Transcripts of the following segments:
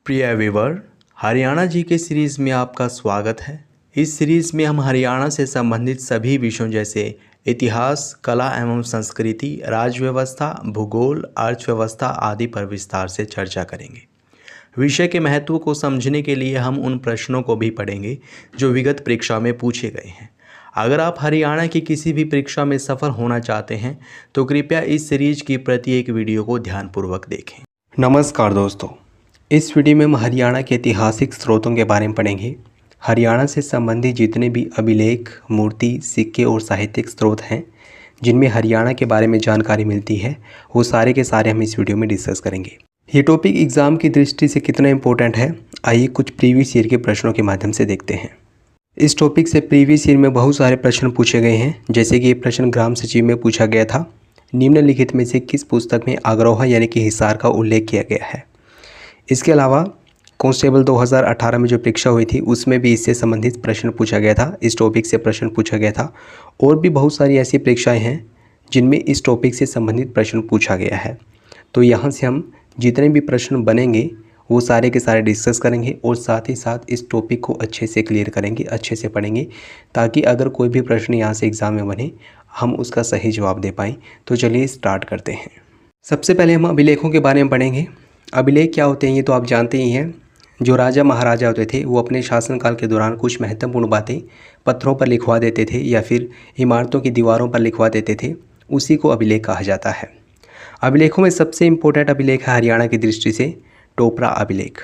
प्रिय व्यूअर, हरियाणा जी के सीरीज़ में आपका स्वागत है। इस सीरीज़ में हम हरियाणा से संबंधित सभी विषयों जैसे इतिहास, कला एवं संस्कृति, राज्य व्यवस्था, भूगोल, अर्थव्यवस्था आदि पर विस्तार से चर्चा करेंगे। विषय के महत्व को समझने के लिए हम उन प्रश्नों को भी पढ़ेंगे जो विगत परीक्षा में पूछे गए हैं। अगर आप हरियाणा की किसी भी परीक्षा में सफल होना चाहते हैं तो कृपया इस सीरीज की प्रत्येक वीडियो को ध्यानपूर्वक देखें। नमस्कार दोस्तों, इस वीडियो में हम हरियाणा के ऐतिहासिक स्रोतों के बारे में पढ़ेंगे। हरियाणा से संबंधित जितने भी अभिलेख, मूर्ति, सिक्के और साहित्यिक स्रोत हैं जिनमें हरियाणा के बारे में जानकारी मिलती है, वो सारे के सारे हम इस वीडियो में डिस्कस करेंगे। ये टॉपिक एग्ज़ाम की दृष्टि से कितना इम्पोर्टेंट है, आइए कुछ प्रीवियस ईयर के प्रश्नों के माध्यम से देखते हैं। इस टॉपिक से प्रीवियस ईयर में बहुत सारे प्रश्न पूछे गए हैं। जैसे कि ये प्रश्न ग्राम सचिव में पूछा गया था, निम्नलिखित में से किस पुस्तक में अग्रोहा यानी कि हिसार का उल्लेख किया गया है। इसके अलावा कांस्टेबल 2018 में जो परीक्षा हुई थी उसमें भी इससे संबंधित प्रश्न पूछा गया था, इस टॉपिक से प्रश्न पूछा गया था। और भी बहुत सारी ऐसी परीक्षाएं हैं जिनमें इस टॉपिक से संबंधित प्रश्न पूछा गया है। तो यहाँ से हम जितने भी प्रश्न बनेंगे वो सारे के सारे डिस्कस करेंगे और साथ ही साथ इस टॉपिक को अच्छे से क्लियर करेंगे, अच्छे से पढ़ेंगे, ताकि अगर कोई भी प्रश्न यहाँ से एग्ज़ाम में बने हम उसका सही जवाब दे पाएँ। तो चलिए स्टार्ट करते हैं। सबसे पहले हम अभिलेखों के बारे में पढ़ेंगे। अभिलेख क्या होते हैं ये तो आप जानते ही हैं। जो राजा महाराजा होते थे वो अपने शासनकाल के दौरान कुछ महत्वपूर्ण बातें पत्थरों पर लिखवा देते थे या फिर इमारतों की दीवारों पर लिखवा देते थे, उसी को अभिलेख कहा जाता है। अभिलेखों में सबसे इम्पोर्टेंट अभिलेख है हरियाणा की दृष्टि से टोपरा अभिलेख।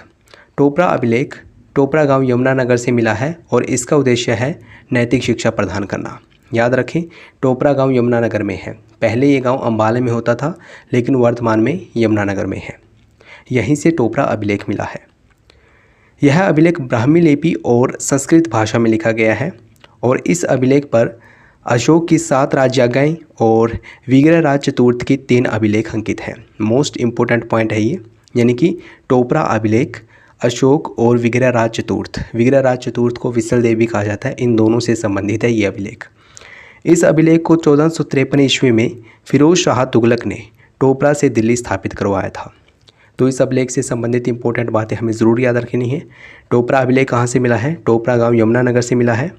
टोपरा अभिलेख टोपरा गांव यमुनानगर से मिला है और इसका उद्देश्य है नैतिक शिक्षा प्रदान करना। याद रखें, टोपरा गांव यमुनानगर में है। पहले ये गांव अम्बाले में होता था लेकिन वर्तमान में यमुनानगर में है। यहीं से टोपरा अभिलेख मिला है। यह अभिलेख ब्राह्मी लिपि और संस्कृत भाषा में लिखा गया है और इस अभिलेख पर अशोक की 7 राजयाज्ञाएं और विग्रहराज चतुर्थ की 3 अभिलेख अंकित हैं। मोस्ट इम्पोर्टेंट पॉइंट है ये, यानी कि टोपरा अभिलेख अशोक और विग्रहराज चतुर्थ को विसल देव भी कहा जाता है, इन दोनों से संबंधित है ये अभिलेख। इस अभिलेख को 1453 ईस्वी में फिरोज शाह तुगलक ने टोपरा से दिल्ली स्थापित करवाया था। तो इस अभिलेख से संबंधित इंपॉर्टेंट बातें हमें ज़रूर याद रखनी है। टोपरा अभिलेख कहाँ से मिला है? टोपरा गांव यमुनानगर से मिला है।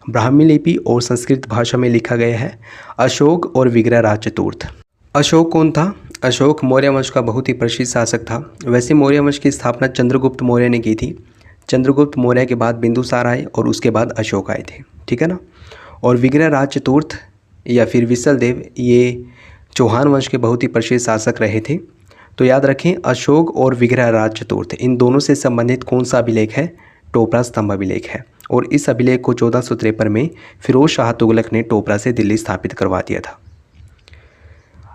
ब्राह्मी लिपि और संस्कृत भाषा में लिखा गया है। अशोक और विग्रहराज चतुर्थ। अशोक कौन था? अशोक मौर्य वंश का बहुत ही प्रसिद्ध शासक था। वैसे मौर्य वंश की स्थापना चंद्रगुप्त मौर्य ने की थी। चंद्रगुप्त मौर्य के बाद बिंदुसार आए और उसके बाद अशोक आए थे, ठीक है ना। और विग्रहराज चतुर्थ या फिर विसल देव ये चौहान वंश के बहुत ही प्रसिद्ध शासक रहे थे। तो याद रखें, अशोक और विग्रहराज चतुर्थ इन दोनों से संबंधित कौन सा अभिलेख है? टोपरा स्तंभ अभिलेख है। और इस अभिलेख को 1453 में फिरोज शाह तुगलक ने टोपरा से दिल्ली स्थापित करवा दिया था।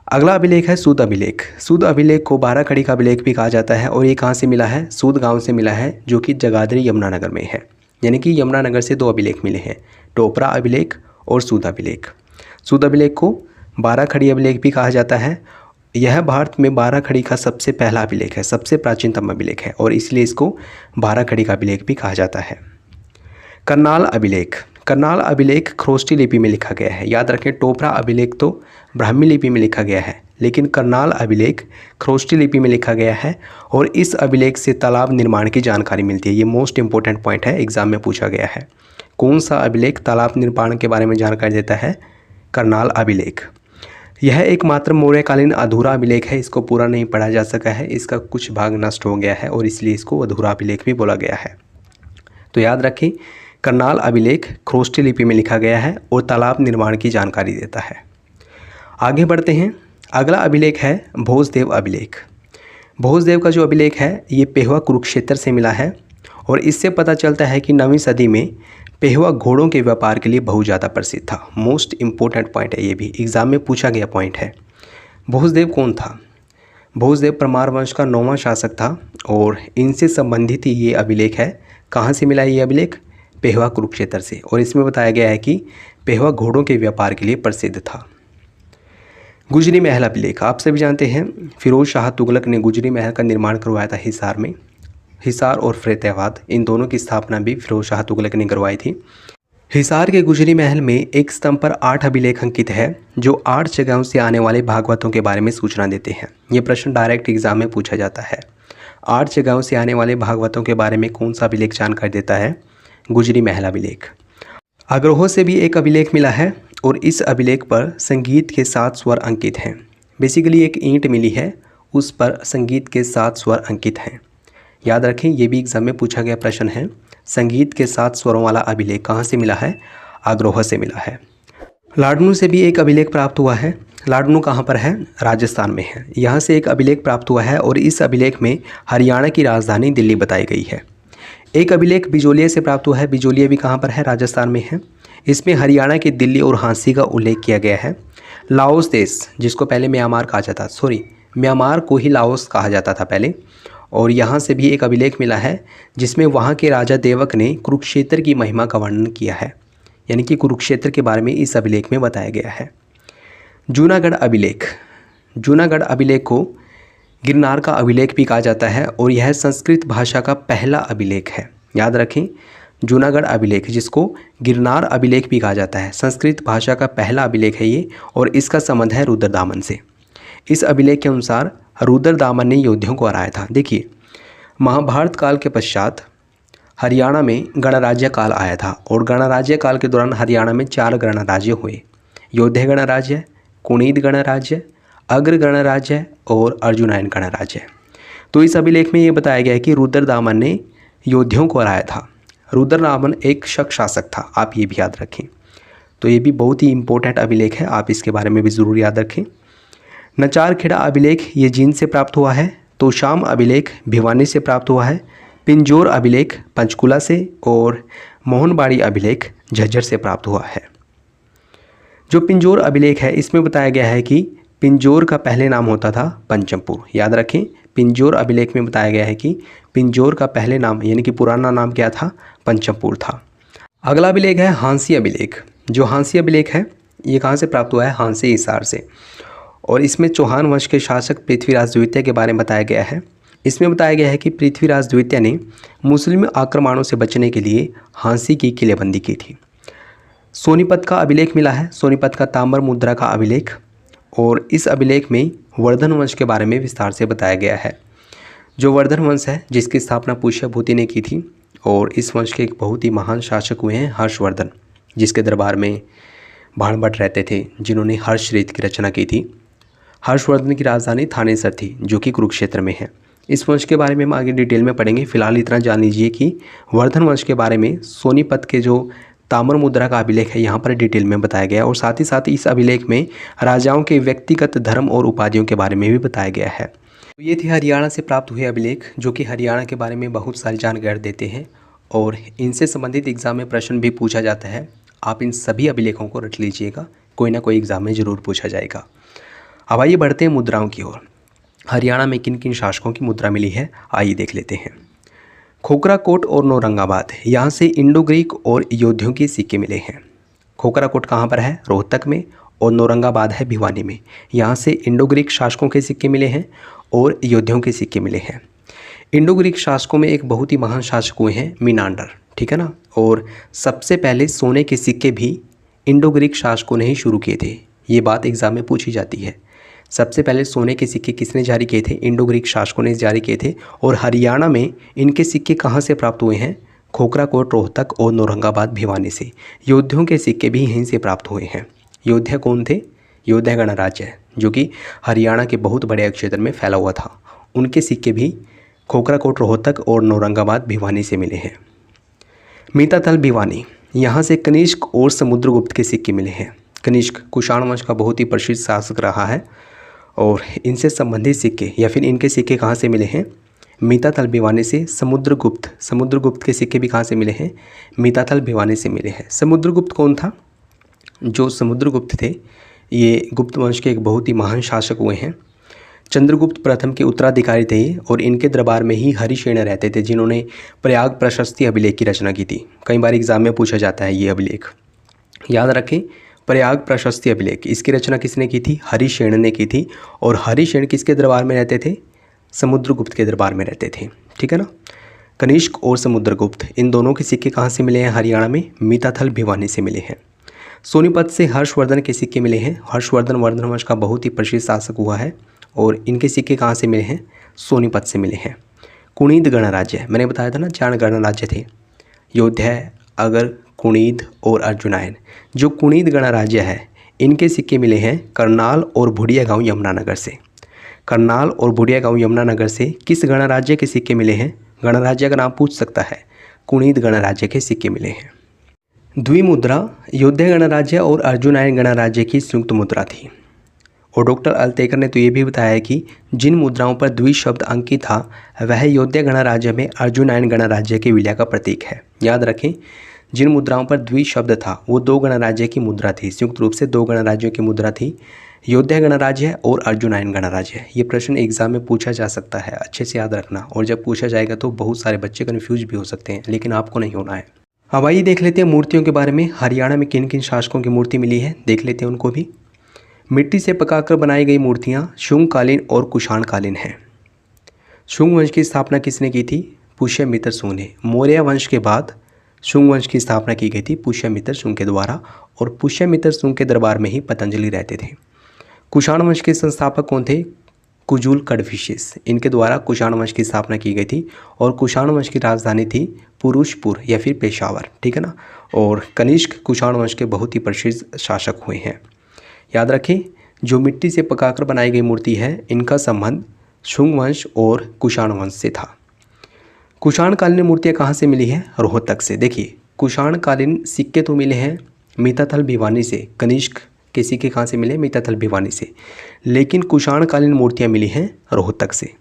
अगला अभिलेख है सूद अभिलेख। सूद अभिलेख को 12 खड़ी का अभिलेख भी कहा जाता है और ये कहाँ से मिला है? सूद गांव से मिला है, जो कि जगाधरी यमुनानगर में है। यानी कि यमुनानगर से 2 अभिलेख मिले हैं, टोपरा अभिलेख और सूद अभिलेख। सूद अभिलेख को 12 खड़ी अभिलेख भी कहा जाता है। यह भारत में 12 खड़ी का सबसे पहला अभिलेख है, सबसे प्राचीनतम अभिलेख है और इसलिए इसको 12 खड़ी का अभिलेख भी कहा जाता है। करनाल अभिलेख। करनाल अभिलेख खरोष्टी लिपि में लिखा गया है। याद रखें, टोपरा अभिलेख तो ब्राह्मी लिपि में लिखा गया है, लेकिन करनाल अभिलेख खरोष्टी लिपि में लिखा गया है और इस अभिलेख से तालाब निर्माण की जानकारी मिलती है। ये मोस्ट इंपॉर्टेंट पॉइंट है, एग्जाम में पूछा गया है। कौन सा अभिलेख तालाब निर्माण के बारे में जानकारी देता है? करनाल अभिलेख। यह एकमात्र मौर्यकालीन अधूरा अभिलेख है, इसको पूरा नहीं पढ़ा जा सका है, इसका कुछ भाग नष्ट हो गया है और इसलिए इसको अधूरा अभिलेख भी बोला गया है। तो याद रखें, करनाल अभिलेख खरोष्टी लिपि में लिखा गया है और तालाब निर्माण की जानकारी देता है। आगे बढ़ते हैं। अगला अभिलेख है भोजदेव अभिलेख। भोजदेव का जो अभिलेख है ये पेहवा कुरुक्षेत्र से मिला है और इससे पता चलता है कि 9वीं सदी में पेहवा घोड़ों के व्यापार के लिए बहुत ज़्यादा प्रसिद्ध था। मोस्ट इम्पोर्टेंट पॉइंट है, ये भी एग्जाम में पूछा गया पॉइंट है। भोजदेव कौन था? भोजदेव परमार वंश का 9वां शासक था और इनसे संबंधित ही ये अभिलेख है। कहाँ से मिला ये अभिलेख? पेहवा कुरुक्षेत्र से। और इसमें बताया गया है कि पेहवा घोड़ों के व्यापार के लिए प्रसिद्ध था। गुजरी महल अभिलेख। आप सभी जानते हैं फिरोज शाह तुगलक ने गुजरी महल का निर्माण करवाया था हिसार में। हिसार और फैजाबाद इन दोनों की स्थापना भी फिरोज शाह तुगलक ने करवाई थी। हिसार के गुजरी महल में एक स्तंभ पर 8 अभिलेख अंकित है जो 8 जगहों से आने वाले भागवतों के बारे में सूचना देते हैं। ये प्रश्न डायरेक्ट एग्जाम में पूछा जाता है। 8 जगहों से आने वाले भागवतों के बारे में कौन सा अभिलेख जानकारी देता है? गुजरी महल अभिलेख। अग्रहों से भी एक अभिलेख मिला है और इस अभिलेख पर संगीत के 7 स्वर अंकित हैं। बेसिकली एक ईंट मिली है, उस पर संगीत के 7 स्वर अंकित हैं। याद रखें, ये भी एग्जाम में पूछा गया प्रश्न है। संगीत के 7 स्वरों वाला अभिलेख कहाँ से मिला है? अग्रोह से मिला है। लाडनू से भी एक अभिलेख प्राप्त हुआ है। लाडनू कहाँ पर है? राजस्थान में है। यहाँ से एक अभिलेख प्राप्त हुआ है और इस अभिलेख में हरियाणा की राजधानी दिल्ली बताई गई है। एक अभिलेख बिजोलिया से प्राप्त हुआ है। बिजोलिया भी कहाँ पर है? राजस्थान में है। इसमें हरियाणा की दिल्ली और हांसी का उल्लेख किया गया है। लाओस देश, जिसको पहले म्यांमार कहा जाता, म्यांमार को ही लाओस कहा जाता था पहले, और यहाँ से भी एक अभिलेख मिला है जिसमें वहाँ के राजा देवक ने कुरुक्षेत्र की महिमा का वर्णन किया है, यानी कि कुरुक्षेत्र के बारे में इस अभिलेख में बताया गया है। जूनागढ़ अभिलेख। जूनागढ़ अभिलेख को गिरनार का अभिलेख भी कहा जाता है और यह संस्कृत भाषा का पहला अभिलेख है। याद रखें, जूनागढ़ अभिलेख, जिसको गिरनार अभिलेख भी कहा जाता है, संस्कृत भाषा का पहला अभिलेख है ये, और इसका संबंध है रुद्रदामन से। इस अभिलेख के अनुसार रुद्रदामन ने योद्धियों को हराया था। देखिए, महाभारत काल के पश्चात हरियाणा में गणराज्य काल आया था और गणराज्य काल के दौरान हरियाणा में 4 गणराज्य हुए: योध्या गणराज्य, कुणीद गणराज्य, अग्र गणराज्य और अर्जुनायन गणराज्य। तो इस अभिलेख में ये बताया गया है कि रुद्रदामन ने योद्धियों को हराया था। रुद्रदामन एक शक शासक था, आप ये भी याद रखें। तो ये भी बहुत ही इंपॉर्टेंट अभिलेख है, आप इसके बारे में भी ज़रूर याद रखें। नचारखेड़ा अभिलेख ये जींद से प्राप्त हुआ है। तोशाम अभिलेख भिवानी से प्राप्त हुआ है। पिंजौर अभिलेख पंचकुला से और मोहनबाड़ी अभिलेख झज्जर से प्राप्त हुआ है। जो पिंजौर अभिलेख है, इसमें बताया गया है कि पिंजौर का पहले नाम होता था पंचमपुर। याद रखें, पिंजौर अभिलेख में बताया गया है कि पिंजौर का पहले नाम, यानी कि पुराना नाम क्या था? पंचमपुर था। अगला अभिलेख है हांसी अभिलेख। जो हांसी अभिलेख है ये कहाँ से प्राप्त हुआ है? हांसी हिसार से, और इसमें चौहान वंश के शासक पृथ्वीराज द्वितीय के बारे में बताया गया है। इसमें बताया गया है कि पृथ्वीराज द्वितीय ने मुस्लिम आक्रमणों से बचने के लिए हांसी की किलेबंदी की थी। सोनीपत का अभिलेख मिला है, सोनीपत का ताम्र मुद्रा का अभिलेख, और इस अभिलेख में वर्धन वंश के बारे में विस्तार से बताया गया है। जो वर्धन वंश है, जिसकी स्थापना पुष्यभूति ने की थी, और इस वंश के एक बहुत ही महान शासक हुए हैं हर्षवर्धन, जिसके दरबार में बाणभट्ट रहते थे, जिन्होंने हर्षरीत की रचना की थी। हर्षवर्धन की राजधानी थानेसर थी, जो कि कुरुक्षेत्र में है। इस वंश के बारे में हम आगे डिटेल में पढ़ेंगे। फिलहाल इतना जान लीजिए कि वर्धन वंश के बारे में सोनीपत के जो ताम्र मुद्रा का अभिलेख है, यहाँ पर डिटेल में बताया गया है, और साथ ही साथ इस अभिलेख में राजाओं के व्यक्तिगत धर्म और उपाधियों के बारे में भी बताया गया है। तो ये थे हरियाणा से प्राप्त हुए अभिलेख, जो कि हरियाणा के बारे में बहुत सारी जानकारी देते हैं और इनसे संबंधित एग्जाम में प्रश्न भी पूछा जाता है। आप इन सभी अभिलेखों को रट लीजिएगा, कोई ना कोई एग्जाम में ज़रूर पूछा जाएगा। अब आइए बढ़ते हैं मुद्राओं की ओर। हरियाणा में किन किन शासकों की मुद्रा मिली है, आइए देख लेते हैं। खोखरा कोट और नौरंगाबाद, यहाँ से इंडो ग्रीक और योद्धियों के सिक्के मिले हैं। खोखरा कोट कहाँ पर है? रोहतक में, और नौरंगाबाद है भिवानी में। यहाँ से इंडो ग्रीक शासकों के सिक्के मिले हैं और योद्धियों के सिक्के मिले हैं। इंडो ग्रीक शासकों में एक बहुत ही महान शासक हुए हैं मीनांडर, ठीक है ना। और सबसे पहले सोने के सिक्के भी इंडो ग्रीक शासकों ने ही शुरू किए थे। ये बात एग्जाम में पूछी जाती है। सबसे पहले सोने के सिक्के किसने जारी किए थे? इंडो ग्रीक शासकों ने जारी किए थे। और हरियाणा में इनके सिक्के कहाँ से प्राप्त हुए हैं? खोखरा कोट, रोहतक और नौरंगाबाद भिवानी से। योद्धियों के सिक्के भी यहीं से प्राप्त हुए हैं। योद्धा कौन थे? योद्धा गणराज्य, जो कि हरियाणा के बहुत बड़े क्षेत्र में फैला हुआ था। उनके सिक्के भी खोखरा कोट, रोहतक और नौरंगाबाद भिवानी से मिले हैं। मीताथल भिवानी, यहाँ से कनिष्क और समुद्रगुप्त के सिक्के मिले हैं। कनिष्क कुषाण वंश का बहुत ही प्रसिद्ध शासक रहा है, और इनसे संबंधित सिक्के या फिर इनके सिक्के कहाँ से मिले हैं? मीताथल भिवानी से। समुद्रगुप्त के सिक्के भी कहाँ से मिले हैं? मीताथल भिवानी से मिले हैं। समुद्रगुप्त कौन था? जो समुद्रगुप्त थे, ये गुप्त वंश के एक बहुत ही महान शासक हुए हैं। चंद्रगुप्त प्रथम के उत्तराधिकारी थे और इनके दरबार में ही हरिशेन रहते थे, जिन्होंने प्रयाग प्रशस्ति अभिलेख की रचना की थी। कई बार एग्जाम में पूछा जाता है ये अभिलेख, याद रखें। प्रयाग प्रशस्ति अभिलेख, इसकी रचना किसने की थी? हरिशेन ने की थी। और हरिशेन किसके दरबार में रहते थे? समुद्रगुप्त के दरबार में रहते थे, ठीक है ना। कनिष्क और समुद्रगुप्त, इन दोनों के सिक्के कहाँ से मिले हैं? हरियाणा में मीताथल भिवानी से मिले हैं। सोनीपत से हर्षवर्धन के सिक्के मिले हैं। हर्षवर्धन वर्धन वंश का बहुत ही प्रसिद्ध शासक हुआ है, और इनके सिक्के कहाँ से मिले हैं? सोनीपत से मिले हैं। कुणीद गणराज्य, मैंने बताया था ना 4 गणराज्य थे, योद्धा, अगर, कुणीद और अर्जुनायन। जो कुणीद गणराज्य है इनके सिक्के मिले हैं करनाल और भुड़िया गांव यमुनानगर से। करनाल और भुड़िया गांव यमुनानगर से किस गणराज्य के सिक्के मिले हैं? गणराज्य का नाम पूछ सकता है, कुणीद गणराज्य के सिक्के मिले हैं। द्विमुद्रा योद्धा गणराज्य और अर्जुनायन गणराज्य की संयुक्त मुद्रा थी। और डॉक्टर अल्तेकर ने तो ये भी बताया है कि जिन मुद्राओं पर द्वि शब्द अंकित था वह योद्धा गणराज्य में अर्जुनायन गणराज्य के विलय का प्रतीक है। याद रखें, जिन मुद्राओं पर द्वि शब्द था वो 2 गणराज्य की मुद्रा थी, संयुक्त रूप से 2 गणराज्यों की मुद्रा थी, योद्धा गणराज्य और अर्जुनायन गणराज्य। ये प्रश्न एग्जाम में पूछा जा सकता है, अच्छे से याद रखना। और जब पूछा जाएगा तो बहुत सारे बच्चे कन्फ्यूज भी हो सकते हैं, लेकिन आपको नहीं होना है। अब आइए देख लेते हैं मूर्तियों के बारे में। हरियाणा में किन किन शासकों की मूर्ति मिली है, देख लेते हैं उनको भी। मिट्टी से पकाकर बनाई गई मूर्तियाँ शुंगकालीन और कुषाणकालीन हैं। शुंग वंश की स्थापना किसने की थी? पुष्यमित्र शुंग ने। मौर्य वंश के बाद शुंग वंश की स्थापना की गई थी पुष्यमित्र शुंग के द्वारा, और पुष्यमित्र शुंग के दरबार में ही पतंजलि रहते थे। कुषाण वंश के संस्थापक कौन थे? कुजुल कड़फिशिस, इनके द्वारा कुषाण वंश की स्थापना की गई थी, और कुषाण वंश की राजधानी थी पुरुषपुर या फिर पेशावर, ठीक है ना। और कनिष्क कुषाण वंश के बहुत ही प्रसिद्ध शासक हुए हैं। याद रखें, जो मिट्टी से पकाकर बनाई गई मूर्ति है इनका संबंध शुंग वंश और कुषाण वंश से था। कुषाणकालीन मूर्तियाँ कहाँ से मिली हैं? रोहतक से। देखिए, कुषाणकालीन सिक्के तो मिले हैं मीताथल भिवानी से, कनिष्क के सिक्के कहाँ से मिले? मीताथल भिवानी से, लेकिन कुषाणकालीन मूर्तियाँ मिली हैं रोहतक से।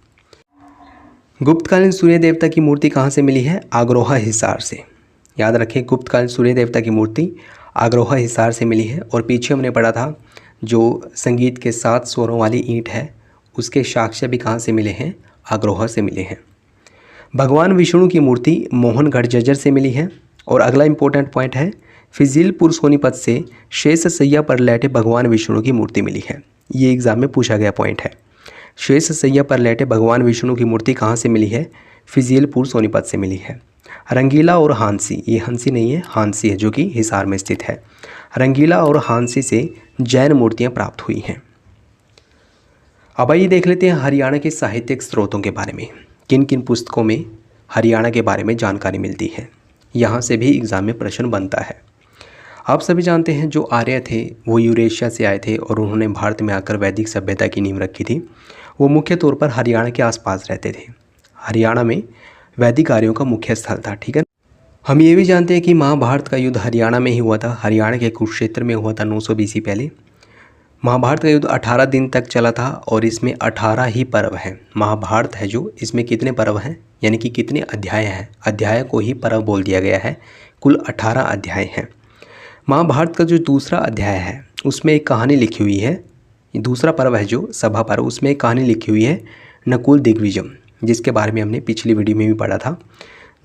गुप्तकालीन सूर्य देवता की मूर्ति कहाँ से मिली है? आग्रोहा हिसार से। याद रखें, गुप्तकालीन सूर्य देवता की मूर्ति आग्रोहा हिसार से मिली है। और पीछे हमने पढ़ा था जो संगीत के 7 स्वरों वाली ईंट है उसके साक्ष्य भी कहाँ से मिले हैं? आग्रोहा से मिले हैं। भगवान विष्णु की मूर्ति मोहनगढ़ जज्जर से मिली है। और अगला इंपॉर्टेंट पॉइंट है, फिजीलपुर सोनीपत से शेष सैया पर लेटे भगवान विष्णु की मूर्ति मिली है। ये एग्जाम में पूछा गया पॉइंट है। शेष सैया पर लेटे भगवान विष्णु की मूर्ति कहाँ से मिली है? फिजीलपुर सोनीपत से मिली है। रंगीला और हांसी, ये हंसी नहीं है, हांसी है, जो कि हिसार में स्थित है। रंगीला और हांसी से जैन मूर्तियाँ प्राप्त हुई हैं। अब आइए देख लेते हैं हरियाणा के साहित्यिक स्रोतों के बारे में। किन किन पुस्तकों में हरियाणा के बारे में जानकारी मिलती है, यहाँ से भी एग्जाम में प्रश्न बनता है। आप सभी जानते हैं जो आर्य थे वो यूरेशिया से आए थे और उन्होंने भारत में आकर वैदिक सभ्यता की नींव रखी थी। वो मुख्य तौर पर हरियाणा के आसपास रहते थे। हरियाणा में वैदिक आर्यों का मुख्य स्थल था, ठीक है। हम ये भी जानते हैं कि महाभारत का युद्ध हरियाणा में ही हुआ था। हरियाणा के कुरुक्षेत्र में हुआ था 900 BC पहले। महाभारत का युद्ध 18 दिन तक चला था और इसमें 18 ही पर्व हैं। महाभारत है जो, इसमें कितने पर्व हैं, यानी कि कितने अध्याय हैं, अध्याय को ही पर्व बोल दिया गया है। कुल 18 अध्याय हैं। महाभारत का जो दूसरा अध्याय है उसमें एक कहानी लिखी हुई है। दूसरा पर्व है जो सभा पर्व, उसमें एक कहानी लिखी हुई है नकुल दिग्विजय, जिसके बारे में हमने पिछली वीडियो में भी पढ़ा था।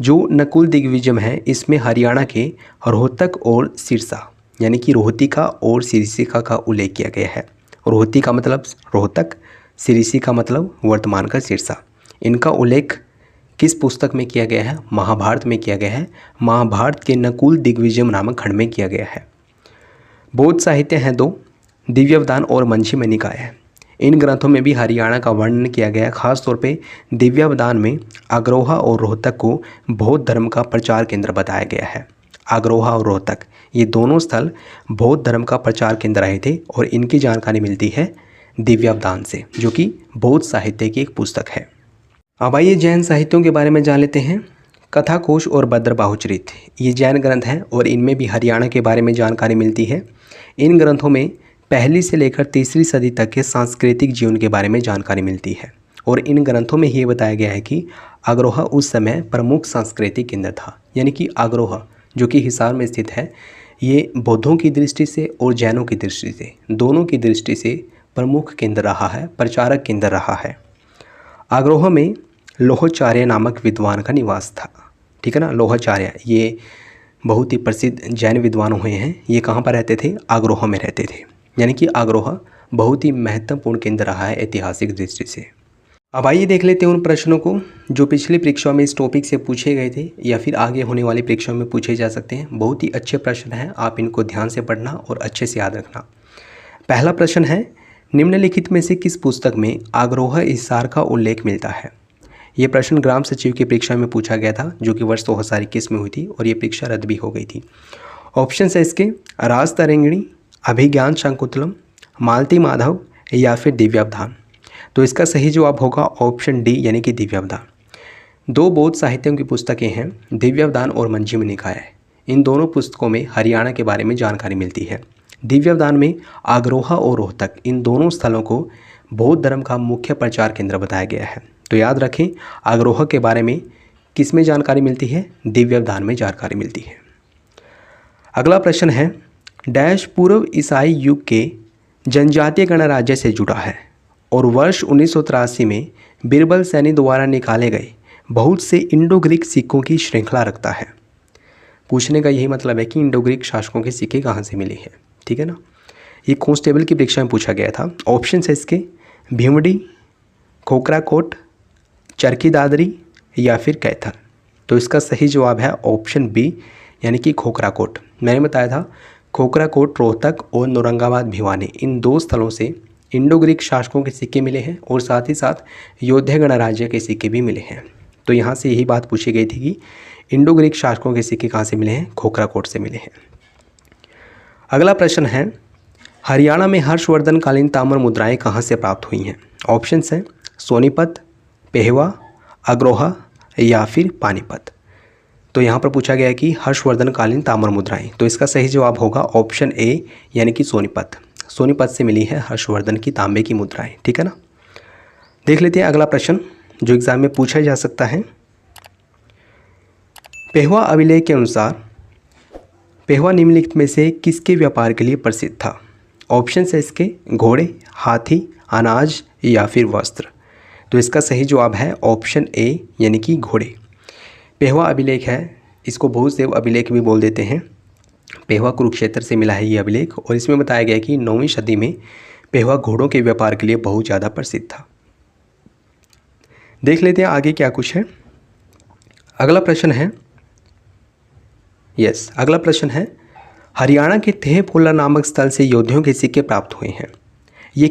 जो नकुल दिग्विजय है इसमें हरियाणा के रोहतक और सिरसा यानी कि रोहतिका और सिरसिका का उल्लेख किया गया है। रोहती का मतलब रोहतक, सिरसी का मतलब वर्तमान का सिरसा। इनका उल्लेख किस पुस्तक में किया गया है? महाभारत में किया गया है। महाभारत के नकुल दिग्विजय नामक खंड में किया गया है। बौद्ध साहित्य हैं 2, दिव्यावदान और मंजिमा निकाय है। इन ग्रंथों में भी हरियाणा का वर्णन किया गया है। खासतौर पे दिव्यावदान में अग्रोहा और रोहतक को बौद्ध धर्म का प्रचार केंद्र बताया गया है। अग्रोहा और रोहतक ये दोनों स्थल बौद्ध धर्म का प्रचार केंद्र रहे थे और इनकी जानकारी मिलती है दिव्यावदान से, जो कि बौद्ध साहित्य की एक पुस्तक है। अब आइए जैन साहित्यों के बारे में जान लेते हैं। कथाकोश और भद्रबाहुचरित ये जैन ग्रंथ हैं और इनमें भी हरियाणा के बारे में जानकारी मिलती है। इन ग्रंथों में पहली से लेकर तीसरी सदी तक के सांस्कृतिक जीवन के बारे में जानकारी मिलती है। और इन ग्रंथों में ये बताया गया है कि अग्रोहा उस समय प्रमुख सांस्कृतिक केंद्र था, यानी कि अग्रोहा जो कि हिसार में स्थित है, ये बौद्धों की दृष्टि से और जैनों की दृष्टि से, दोनों की दृष्टि से प्रमुख केंद्र रहा है, प्रचारक केंद्र रहा है। अग्रोहा में लोहाचार्य नामक विद्वान का निवास था, ठीक है ना। लोहाचार्य ये बहुत ही प्रसिद्ध जैन विद्वान हुए हैं। ये कहाँ पर रहते थे? अग्रोहा में रहते थे, यानी कि अग्रोहा बहुत ही महत्वपूर्ण केंद्र रहा है ऐतिहासिक दृष्टि से। अब आइए देख लेते हैं उन प्रश्नों को जो पिछली परीक्षा में इस टॉपिक से पूछे गए थे या फिर आगे होने वाली परीक्षा में पूछे जा सकते हैं। बहुत ही अच्छे प्रश्न हैं, आप इनको ध्यान से पढ़ना और अच्छे से याद रखना। पहला प्रश्न है, निम्नलिखित में से किस पुस्तक में अग्रोहा हिसार का उल्लेख मिलता है? ये प्रश्न ग्राम सचिव की परीक्षा में पूछा गया था, जो कि वर्ष 2021 में हुई थी और ये परीक्षा रद्द भी हो गई थी। ऑप्शन है इसके राज तरंगिणी, अभिज्ञान शाकुंतलम, मालती माधव या फिर दिव्यावधान। तो इसका सही जवाब होगा ऑप्शन डी यानी कि दिव्यावधान। दो बौद्ध साहित्यों की पुस्तकें हैं, दिव्यावधान और मंजीव निकाय। इन दोनों पुस्तकों में हरियाणा के बारे में जानकारी मिलती है। दिव्यावधान में अग्रोहा और रोहतक इन दोनों स्थलों को बौद्ध धर्म का मुख्य प्रचार केंद्र बताया गया है। तो याद रखें, अग्रोहा के बारे में किस में जानकारी मिलती है? दिव्यावधान में जानकारी मिलती है। अगला प्रश्न है, डैश पूर्व ईसाई युग के जनजातीय गणराज्य से जुड़ा है और वर्ष 1983 में बीरबल सैनी द्वारा निकाले गए बहुत से इंडो ग्रीक सिक्कों की श्रृंखला रखता है। पूछने का यही मतलब है कि इंडो ग्रीक शासकों के सिक्के कहाँ से मिले हैं, ठीक है ना। ये कांस्टेबल की परीक्षा में पूछा गया था। ऑप्शन है इसके भीमडी, खोखराकोट, चरखी दादरी या फिर कैथल। तो इसका सही जवाब है ऑप्शन बी यानी कि खोखराकोट। मैंने बताया था खोखराकोट, रोहतक और औरंगाबाद भिवानी इन दो स्थलों से इंडो ग्रीक शासकों के सिक्के मिले हैं और साथ ही साथ योद्धा गणराज्य के सिक्के भी मिले हैं। तो यहाँ से यही बात पूछी गई थी कि इंडो ग्रीक शासकों के सिक्के कहाँ से मिले हैं? खोखराकोट से मिले हैं। अगला प्रश्न है, हरियाणा में हर्षवर्धनकालीन ताम्र मुद्राएं कहाँ से प्राप्त हुई हैं? ऑप्शंस हैं सोनीपत, पेहवा, अग्रोहा या फिर पानीपत। तो यहाँ पर पूछा गया है कि हर्षवर्धनकालीन ताम्र मुद्राएं। तो इसका सही जवाब होगा ऑप्शन ए यानी कि सोनीपत। सोनीपत से मिली है हर्षवर्धन की तांबे की मुद्राएं, ठीक है ना। देख लेते हैं अगला प्रश्न जो एग्जाम में पूछा जा सकता है। पेहवा अभिलेख के अनुसार पेहवा निम्नलिखित में से किसके व्यापार के लिए प्रसिद्ध था? ऑप्शन है इसके घोड़े, हाथी, अनाज या फिर वस्त्र। तो इसका सही जवाब है ऑप्शन ए यानी कि घोड़े। पेहवा अभिलेख है, इसको भूदेव अभिलेख भी बोल देते हैं। पेहवा कुरुक्षेत्र से मिला है ये अभिलेख और इसमें बताया गया कि 9वीं सदी में पेहवा घोड़ों के व्यापार के लिए बहुत ज़्यादा प्रसिद्ध था। देख लेते हैं आगे क्या कुछ है। अगला प्रश्न है, अगला प्रश्न है, हरियाणा के थे पोला नामक स्थल से योद्धाओं के सिक्के प्राप्त हुए हैं। ये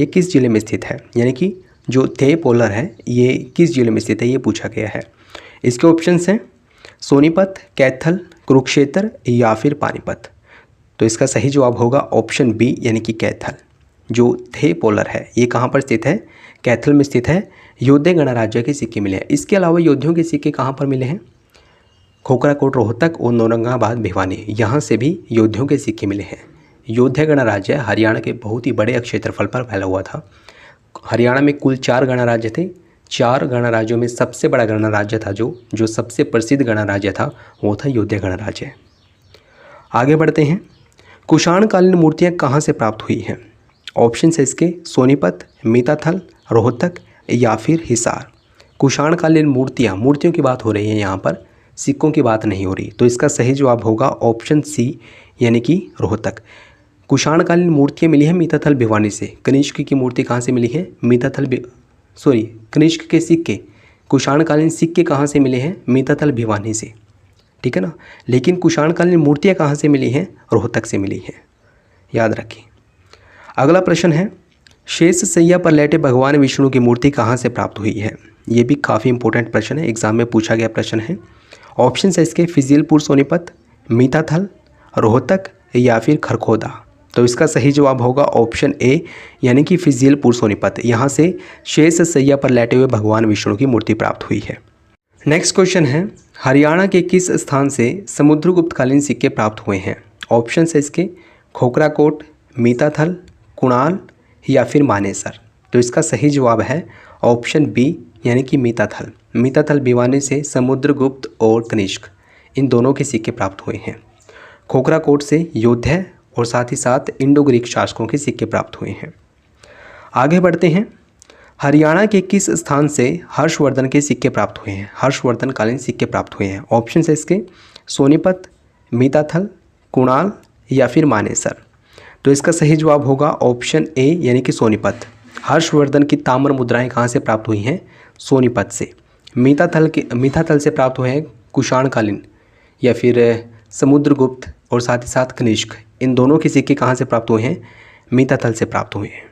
किस जिले में स्थित है? यानी कि जो थे पोलर है ये किस जिले में स्थित है, ये पूछा गया है। इसके ऑप्शंस हैं सोनीपत, कैथल, कुरुक्षेत्र या फिर पानीपत। तो इसका सही जवाब होगा ऑप्शन बी यानी कि कैथल। जो थे पोलर है ये कहाँ पर स्थित है? कैथल में स्थित है। योद्धा गणराज्य के सिक्के मिले हैं। इसके अलावा योद्धाओं के सिक्के कहाँ पर मिले हैं? खोखराकोट, रोहतक और औरंगाबाद भिवानी, यहाँ से भी योद्धाओं के सिक्के मिले हैं। योद्धा गणराज्य हरियाणा के बहुत ही बड़े क्षेत्रफल पर फैला हुआ था। हरियाणा में कुल 4 गणराज्य थे। 4 गणराज्यों में सबसे बड़ा गणराज्य था जो सबसे प्रसिद्ध गणराज्य था वो था योद्धा गणराज्य। आगे बढ़ते हैं। कुषाणकालीन मूर्तियाँ कहाँ से प्राप्त हुई हैं? ऑप्शन है इसके सोनीपत, मीताथल, रोहतक या फिर हिसार। कुषाणकालीन मूर्तियों की बात हो रही है यहाँ पर, सिक्कों की बात नहीं हो रही। तो इसका सही जवाब होगा ऑप्शन सी यानी कि रोहतक। कुषाणकालीन मूर्तियाँ मिली हैं मीताथल भिवानी से। कनिष्क की मूर्ति कहाँ से मिली है? कनिष्क के सिक्के, कुषाणकालीन सिक्के कहाँ से मिले हैं? मीताथल भिवानी से, ठीक है ना। लेकिन कुषाणकालीन मूर्तियाँ कहाँ से मिली हैं? रोहतक से मिली हैं, याद रखें। अगला प्रश्न है, शेष सैया पर लेटे भगवान विष्णु की मूर्ति कहाँ से प्राप्त हुई है? ये भी काफ़ी इंपॉर्टेंट प्रश्न है, एग्जाम में पूछा गया प्रश्न है। ऑप्शन है इसके फिजिलपुर सोनीपत, मीताथल, रोहतक या फिर खरखोदा। तो इसका सही जवाब होगा ऑप्शन ए यानी कि फिजिलपुर सोनीपत। यहाँ से शेष सैया पर लेटे हुए भगवान विष्णु की मूर्ति प्राप्त हुई है। नेक्स्ट क्वेश्चन है, हरियाणा के किस स्थान से समुद्रगुप्तकालीन सिक्के प्राप्त हुए हैं? ऑप्शन है इसके खोखराकोट, मीताथल, कुणाल या फिर मानेसर। तो इसका सही जवाब है ऑप्शन बी यानी कि मीताथल। मीताथल भिवानी से समुद्रगुप्त और कनिष्क इन दोनों के सिक्के प्राप्त हुए हैं। खोखराकोट से योद्धा और साथ ही साथ इंडो ग्रीक शासकों के सिक्के प्राप्त हुए हैं। आगे बढ़ते हैं। हरियाणा के किस स्थान से हर्षवर्धन के सिक्के प्राप्त हुए हैं? हर्षवर्धनकालीन सिक्के प्राप्त हुए हैं। ऑप्शन है इसके सोनीपत, मीताथल, कुणाल या फिर मानेसर। तो इसका सही जवाब होगा ऑप्शन ए यानी कि सोनीपत। हर्षवर्धन की ताम्र मुद्राएं कहाँ से प्राप्त हुई हैं? सोनीपत से। मीताथल से प्राप्त हुए हैं कुषाणकालीन या फिर समुद्रगुप्त और साथ ही साथ कनिष्क, इन दोनों के सिक्के कहाँ से प्राप्त हुए हैं? मीताथल से प्राप्त हुए हैं।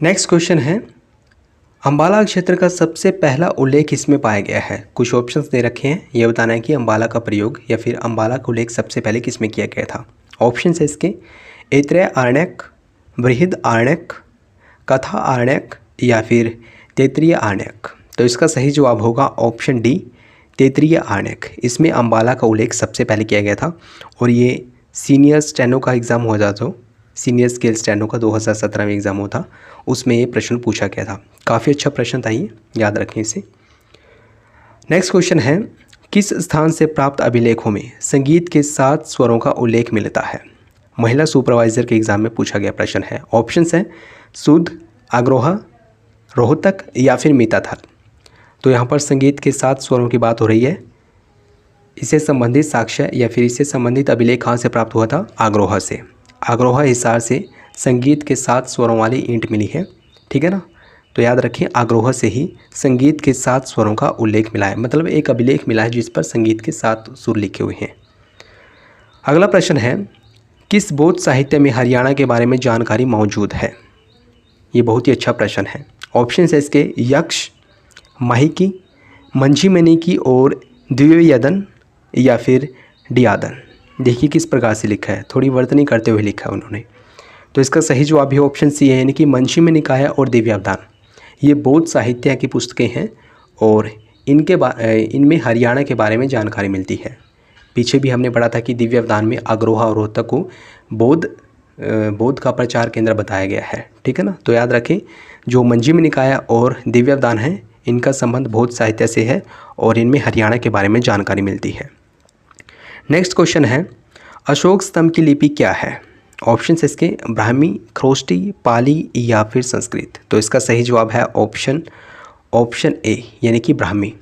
नेक्स्ट क्वेश्चन है, अम्बाला क्षेत्र का सबसे पहला उल्लेख इसमें पाया गया है। कुछ ऑप्शंस दे रखे हैं, यह बताना है कि अम्बाला का प्रयोग या फिर अम्बाला का उल्लेख सबसे पहले किस में किया गया था। ऑप्शन है इसके ऐत्रेय आरण्यक, बृहद आरण्यक, कथा आरण्यक या फिर तैत्तिरीय आरण्यक। तो इसका सही जवाब होगा ऑप्शन डी, तैत्तिरीय आरण्यक। इसमें अम्बाला का उल्लेख सबसे पहले किया गया था और ये सीनियर स्टेनो का एग्ज़ाम हुआ था, जो सीनियर स्केल स्टेनो का 2017 में एग्ज़ाम हुआ था, उसमें ये प्रश्न पूछा गया था। काफ़ी अच्छा प्रश्न था ये, याद रखें इसे। नेक्स्ट क्वेश्चन है, किस स्थान से प्राप्त अभिलेखों में संगीत के 7 स्वरों का उल्लेख मिलता है? महिला सुपरवाइज़र के एग्ज़ाम में पूछा गया प्रश्न है। ऑप्शंस हैं सुध, अग्रोहा, रोहतक या फिर मीताथल। तो यहाँ पर संगीत के 7 स्वरों की बात हो रही है। इससे संबंधित साक्ष्य या फिर इससे संबंधित अभिलेख कहाँ से प्राप्त हुआ था? आग्रोहा से। आग्रोहा हिसार से संगीत के 7 स्वरों वाली ईंट मिली है, ठीक है ना। तो याद रखें, आग्रोहा से ही संगीत के 7 स्वरों का उल्लेख मिला है, मतलब एक अभिलेख मिला है जिस पर संगीत के 7 सुर लिखे हुए हैं। अगला प्रश्न है, किस बौद्ध साहित्य में हरियाणा के बारे में जानकारी मौजूद है? ये बहुत ही अच्छा प्रश्न है। ऑप्शन है इसके यक्ष, माहिकी, मंझीमणिकी और द्विवेदन या फिर डियादन। देखिए किस प्रकार से लिखा है, थोड़ी वर्तनी करते हुए लिखा है उन्होंने। तो इसका सही जवाब है ऑप्शन सी है, यानी कि मंझिम निकाय और दिव्यावधान। ये बौद्ध साहित्य की पुस्तकें हैं और इनमें हरियाणा के बारे में जानकारी मिलती है। पीछे भी हमने पढ़ा था कि दिव्यावधान में अग्रोहा और रोहतक को बौद्ध का प्रचार केंद्र बताया गया है, ठीक है ना। तो याद रखें, जो मंझिम निकाय और दिव्यावधान है, इनका संबंध बौद्ध साहित्य से है और इनमें हरियाणा के बारे में जानकारी मिलती है। नेक्स्ट क्वेश्चन है, अशोक स्तंभ की लिपि क्या है? ऑप्शन है इसके ब्राह्मी, ख्रोष्टी, पाली या फिर संस्कृत। तो इसका सही जवाब है ऑप्शन ए, यानी कि ब्राह्मी।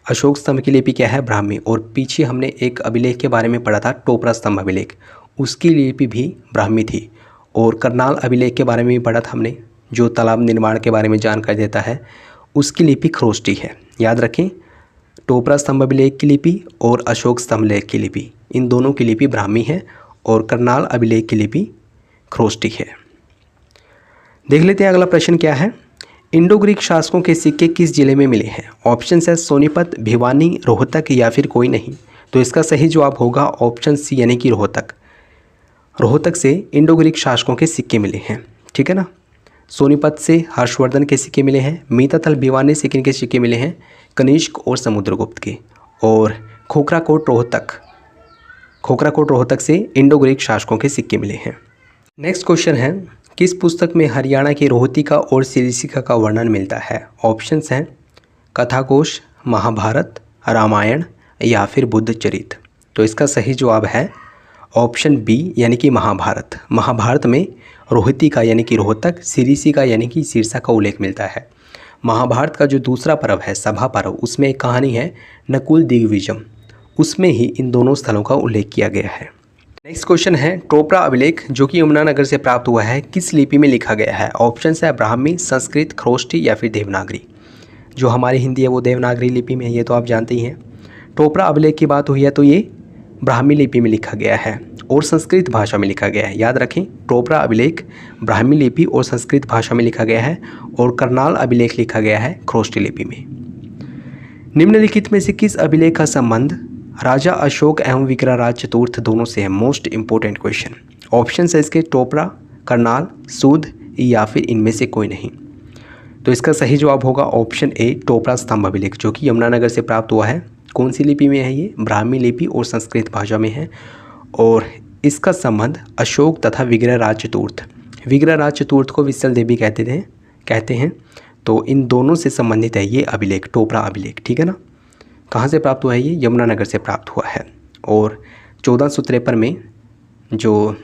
अशोक स्तंभ की लिपि क्या है? ब्राह्मी। और पीछे हमने एक अभिलेख के बारे में पढ़ा था, टोपरा स्तंभ अभिलेख, उसकी लिपि भी ब्राह्मी थी। और करनाल अभिलेख के बारे में भी पढ़ा था हमने, जो तालाब निर्माण के बारे में जानकारी देता है, उसकी लिपि ख्रोष्टी है। याद रखें, टोपरा स्तंभ अभिलेख की लिपि और अशोक स्तंभ लेख की लिपि, इन दोनों की लिपि ब्राह्मी है और करनाल अभिलेख की लिपि ख्रोष्टी है। देख लेते हैं अगला प्रश्न क्या है, इंडो ग्रीक शासकों के सिक्के किस जिले में मिले हैं? ऑप्शन है सोनीपत, भिवानी, रोहतक या फिर कोई नहीं। तो इसका सही जवाब होगा ऑप्शन सी, यानी कि रोहतक। रोहतक से इंडो ग्रीक शासकों के सिक्के मिले हैं, ठीक है ना। सोनीपत से हर्षवर्धन के सिक्के मिले हैं, मीताथल भिवानी से किन के सिक्के मिले हैं? कनिष्क और समुद्रगुप्त के। और खोखराकोट रोहतक से इंडो ग्रीक शासकों के सिक्के मिले हैं। नेक्स्ट क्वेश्चन है, किस पुस्तक में हरियाणा की रोहतिका और सिरिसिका का वर्णन मिलता है? ऑप्शंस हैं कथाकोश, महाभारत, रामायण या फिर बुद्ध चरित। तो इसका सही जवाब है ऑप्शन बी, यानी कि महाभारत। महाभारत में रोहतिका यानी कि रोहतक, सिरिसिका यानी कि सिरसा का उल्लेख मिलता है। महाभारत का जो दूसरा पर्व है, सभा पर्व, उसमें एक कहानी है नकुल दिग्विजय, उसमें ही इन दोनों स्थलों का उल्लेख किया गया है। नेक्स्ट क्वेश्चन है, टोपरा अभिलेख जो कि यमुनानगर से प्राप्त हुआ है, किस लिपि में लिखा गया है? ऑप्शन है ब्राह्मी, संस्कृत, ख्रोष्टी या फिर देवनागरी। जो हमारी हिंदी है वो देवनागरी लिपि में है, ये तो आप जानते ही हैं। टोपरा अभिलेख की बात हुई है तो ये ब्राह्मी लिपि में लिखा गया है और संस्कृत भाषा में लिखा गया है। याद रखें, टोपरा अभिलेख ब्राह्मी लिपि और संस्कृत भाषा में लिखा गया है और करनाल अभिलेख लिखा गया है ख्रोष्टी लिपि में। निम्नलिखित में से किस अभिलेख का संबंध राजा अशोक एवं विग्रहराज चतुर्थ दोनों से है? Most important question. ऑप्शन है इसके टोपरा, करनाल, सूद या फिर इनमें से कोई नहीं। तो इसका सही जवाब होगा ऑप्शन ए, टोपरा स्तंभ अभिलेख, जो कि यमुनानगर से प्राप्त हुआ है। कौन सी लिपि में है? ये ब्राह्मी लिपि और संस्कृत भाषा में है और इसका संबंध अशोक तथा विग्रहराज चतुर्थ को विसल देवी कहते हैं। तो इन दोनों से संबंधित है ये अभिलेख, टोपरा अभिलेख, ठीक है ना। कहाँ से प्राप्त हुआ है? ये यमुनानगर से प्राप्त हुआ है। और 1453 में जो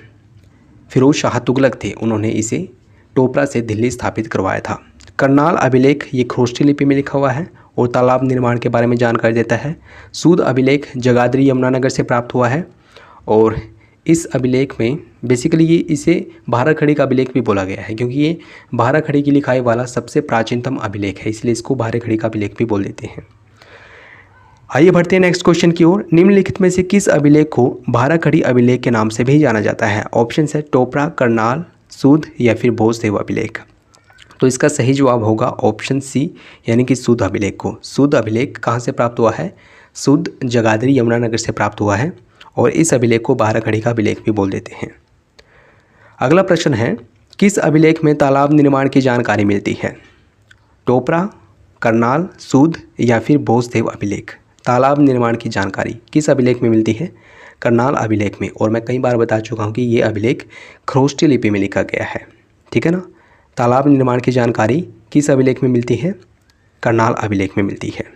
फिरोज शाह तुगलक थे, उन्होंने इसे टोपरा से दिल्ली स्थापित करवाया था। करनाल अभिलेख ये ख्रोष्टी लिपि में लिखा हुआ है और तालाब निर्माण के बारे में जानकारी देता है। सूद अभिलेख जगाधरी यमुनानगर से प्राप्त हुआ है और इस अभिलेख में बेसिकली ये इसे भाराखड़ी का अभिलेख भी बोला गया है, क्योंकि ये भाराखड़ी की लिखाई वाला सबसे प्राचीनतम अभिलेख है, इसलिए इसको भाराखड़ी का अभिलेख भी बोल देते हैं। आइए बढ़ते हैं नेक्स्ट क्वेश्चन की ओर। निम्नलिखित में से किस अभिलेख को भाराखड़ी अभिलेख के नाम से भी जाना जाता है? ऑप्शन है टोपरा, करनाल, सूद या फिर भोजदेव अभिलेख। तो इसका सही जवाब होगा ऑप्शन सी, यानी कि शुद्ध अभिलेख को। शुद्ध अभिलेख कहाँ से प्राप्त हुआ है? शुद्ध जगाधरी यमुनानगर से प्राप्त हुआ है और इस अभिलेख को 12 घड़ी का अभिलेख भी बोल देते हैं। अगला प्रश्न है, किस अभिलेख में तालाब निर्माण की जानकारी मिलती है? टोपरा, करनाल, सूद या फिर भोजदेव अभिलेख। तालाब निर्माण की जानकारी किस अभिलेख में मिलती है? करनाल अभिलेख में। और मैं कई बार बता चुका हूँ कि ये अभिलेख खरोष्टी लिपि में लिखा गया है, ठीक है ना। तालाब निर्माण की जानकारी किस अभिलेख में मिलती है? करनाल अभिलेख में मिलती है।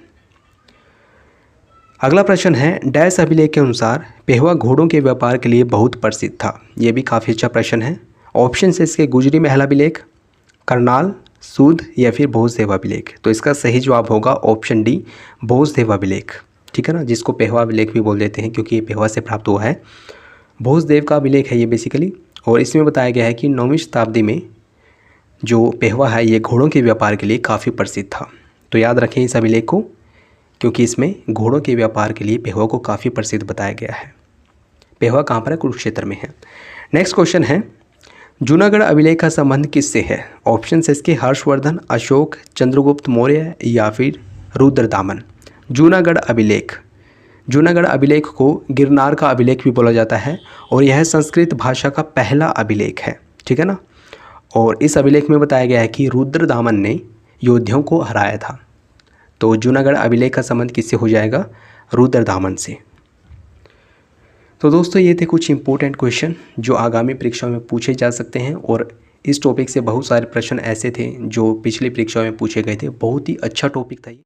अगला प्रश्न है, डैश अभिलेख के अनुसार पेहवा घोड़ों के व्यापार के लिए बहुत प्रसिद्ध था। ये भी काफ़ी अच्छा प्रश्न है। ऑप्शन से इसके गुजरी महल अभिलेख, करनाल, सूद या फिर भोजदेव अभिलेख। तो इसका सही जवाब होगा ऑप्शन डी, भोजदेव अभिलेख, ठीक है ना, जिसको पेहवा अभिलेख भी बोल देते हैं क्योंकि ये पेहवा से प्राप्त हुआ है। भोजदेव का अभिलेख है ये बेसिकली, और इसमें बताया गया है कि 9वीं शताब्दी में जो पेहवा है ये घोड़ों के व्यापार के लिए काफ़ी प्रसिद्ध था। तो याद रखें इस अभिलेख को, क्योंकि इसमें घोड़ों के व्यापार के लिए पेहवा को काफ़ी प्रसिद्ध बताया गया है। पेहवा कहाँ पर है? कुरुक्षेत्र में है। नेक्स्ट क्वेश्चन है, जूनागढ़ अभिलेख का संबंध किससे है? ऑप्शन से इसके हर्षवर्धन, अशोक, चंद्रगुप्त मौर्य या फिर रुद्रदामन। जूनागढ़ अभिलेख, जूनागढ़ अभिलेख को गिरनार का अभिलेख भी बोला जाता है और यह संस्कृत भाषा का पहला अभिलेख है, ठीक है ना। और इस अभिलेख में बताया गया है कि रुद्रदामन ने योद्धाओं को हराया था। तो जूनागढ़ अभिलेख का संबंध किससे हो जाएगा? रुद्रदामन से। तो दोस्तों ये थे कुछ इंपॉर्टेंट क्वेश्चन जो आगामी परीक्षाओं में पूछे जा सकते हैं, और इस टॉपिक से बहुत सारे प्रश्न ऐसे थे जो पिछली परीक्षा में पूछे गए थे। बहुत ही अच्छा टॉपिक था ये।